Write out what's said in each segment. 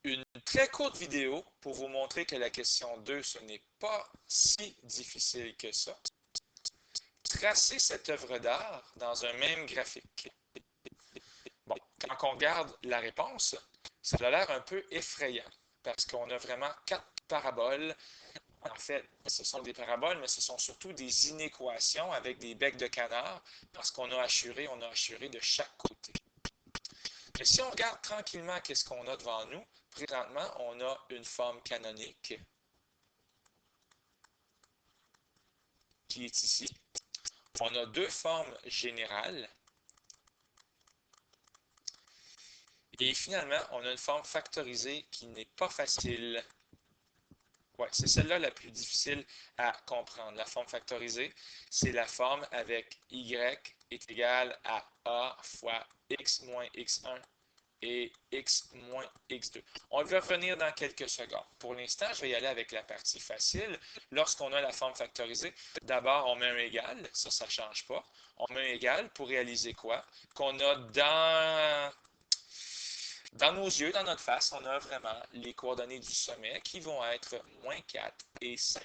une très courte vidéo pour vous montrer que la question 2, ce n'est pas si difficile que ça. Tracez cette œuvre d'art dans un même graphique. Bon, quand on regarde la réponse, ça a l'air un peu effrayant parce qu'on a vraiment 4 paraboles. En fait, ce sont des paraboles, mais ce sont surtout des inéquations avec des becs de canard parce qu'on a hachuré de chaque côté. Mais si on regarde tranquillement qu'est-ce qu'on a devant nous, présentement, on a une forme canonique qui est ici. On a deux formes générales. Et finalement, on a une forme factorisée qui n'est pas facile. Ouais, c'est celle-là la plus difficile à comprendre. La forme factorisée, c'est la forme avec y est égal à a fois x moins x1 et x moins x2. On va revenir dans quelques secondes. Pour l'instant, je vais y aller avec la partie facile. Lorsqu'on a la forme factorisée, d'abord, on met un égal. Ça ne change pas. On met un égal pour réaliser quoi? Qu'on a dans nos yeux, dans notre face, on a vraiment les coordonnées du sommet qui vont être moins 4 et 5.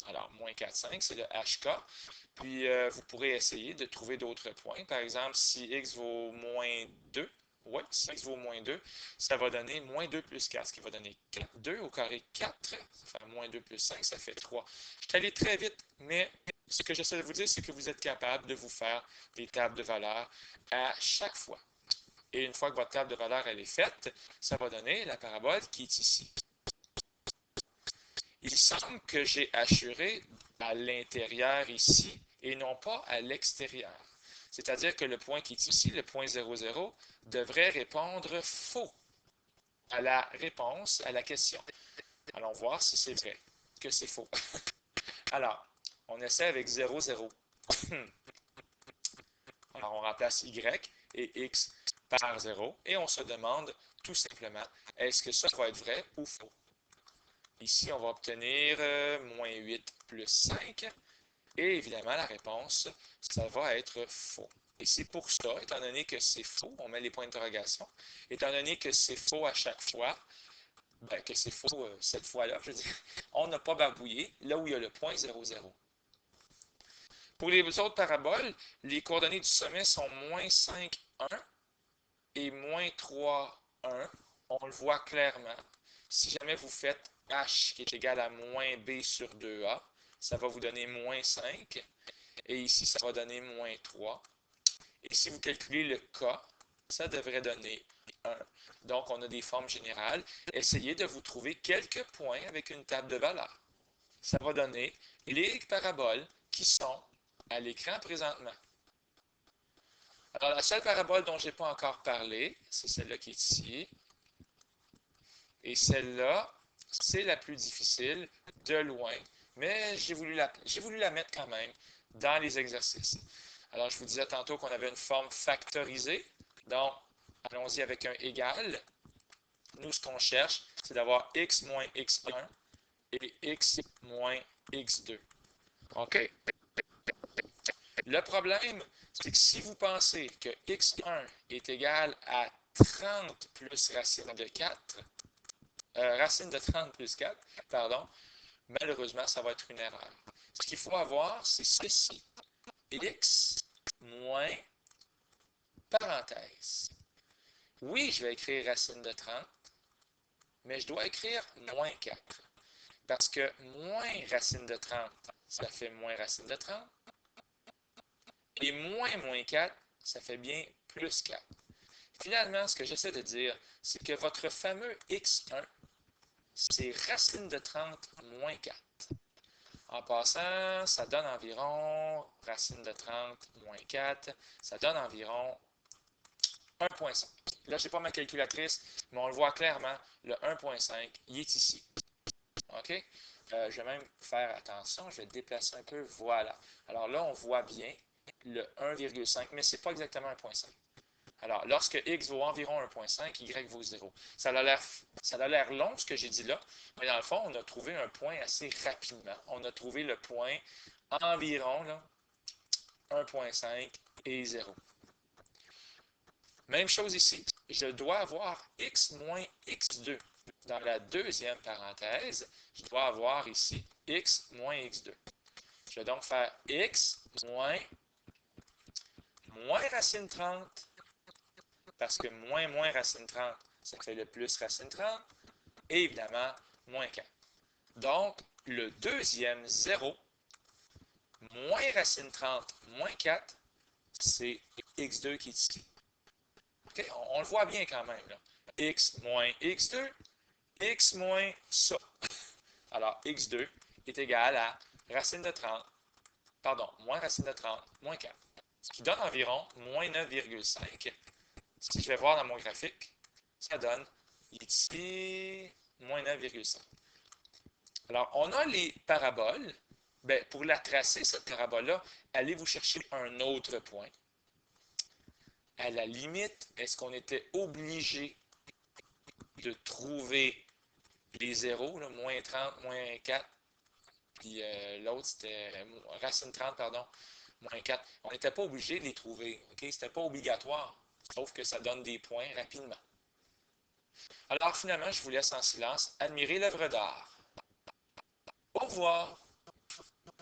Alors, moins 4, 5, c'est le HK. Puis, vous pourrez essayer de trouver d'autres points. Par exemple, si x vaut moins 2, oui, si x vaut moins 2, ça va donner moins 2 plus 4, ce qui va donner 4. 2 au carré 4, ça fait moins 2 plus 5, ça fait 3. Je suis allé très vite, mais ce que j'essaie de vous dire, c'est que vous êtes capable de vous faire des tables de valeurs à chaque fois. Et une fois que votre table de valeurs elle est faite, ça va donner la parabole qui est ici. Il semble que j'ai hachuré à l'intérieur ici et non pas à l'extérieur. C'est-à-dire que le point qui est ici, le point 0, 0, devrait répondre faux à la réponse à la question. Allons voir si c'est vrai que c'est faux. Alors, on essaie avec 0, 0. Alors, on remplace y et x par 0 et on se demande tout simplement, est-ce que ça va être vrai ou faux? Ici, on va obtenir moins 8 plus 5 et évidemment, la réponse, ça va être faux. Et c'est pour ça, étant donné que c'est faux, on met les points d'interrogation, étant donné que c'est faux à chaque fois, ben, que c'est faux cette fois-là, je veux dire, on n'a pas barbouillé là où il y a le point 0, 0. Pour les autres paraboles, les coordonnées du sommet sont moins 5, 1 et moins 3, 1. On le voit clairement. Si jamais vous faites h qui est égal à moins b sur 2a, ça va vous donner moins 5. Et ici, ça va donner moins 3. Et si vous calculez le k, ça devrait donner 1. Donc, on a des formes générales. Essayez de vous trouver quelques points avec une table de valeurs. Ça va donner les paraboles qui sont à l'écran présentement. Alors, la seule parabole dont je n'ai pas encore parlé, c'est celle-là qui est ici. Et celle-là, c'est la plus difficile de loin, mais j'ai voulu la mettre quand même dans les exercices. Alors, je vous disais tantôt qu'on avait une forme factorisée. Donc, allons-y avec un égal. Nous, ce qu'on cherche, c'est d'avoir x moins x1 et x moins x2. OK? Le problème, c'est que si vous pensez que x1 est égal à 30 plus racine de 4, racine de 30 plus 4, pardon, malheureusement, ça va être une erreur. Ce qu'il faut avoir, c'est ceci. X moins parenthèse. Oui, je vais écrire racine de 30, mais je dois écrire moins 4. Parce que moins racine de 30, ça fait moins racine de 30. Et moins 4, ça fait bien plus 4. Finalement, ce que j'essaie de dire, c'est que votre fameux x1, c'est racine de 30 moins 4. En passant, ça donne environ, racine de 30 moins 4, ça donne environ 1,5. Là, je n'ai pas ma calculatrice, mais on le voit clairement, le 1,5, il est ici. OK? Je vais même faire attention, je vais déplacer un peu, voilà. Alors là, on voit bien le 1,5, mais ce n'est pas exactement 1,5. Alors, lorsque x vaut environ 1,5, y vaut 0. Ça a l'air long, ce que j'ai dit là, mais dans le fond, on a trouvé un point assez rapidement. On a trouvé le point environ 1,5 et 0. Même chose ici. Je dois avoir x moins x2. dans la deuxième parenthèse, je dois avoir ici x moins x2. Je vais donc faire x moins racine 30, parce que moins racine 30, ça fait le plus racine 30, et évidemment, moins 4. Donc, le deuxième 0, moins racine 30, moins 4, c'est x2 qui est ici. Okay? On le voit bien quand même, là. X moins x2, x moins ça. Alors, x2 est égal à racine de 30, pardon, moins racine de 30, moins 4. Ce qui donne environ moins 9,5. Si je vais voir dans mon graphique, ça donne ici moins 9,5. Alors, on a les paraboles. Bien, pour la tracer, cette parabole-là, allez vous chercher un autre point. À la limite, est-ce qu'on était obligé de trouver les zéros, là, moins 30, moins 4, puis l'autre, c'était racine 30, pardon, moins 4. On n'était pas obligé de les trouver. Okay? C'était pas obligatoire, sauf que ça donne des points rapidement. Alors, finalement, je vous laisse en silence admirer l'œuvre d'art. Au revoir!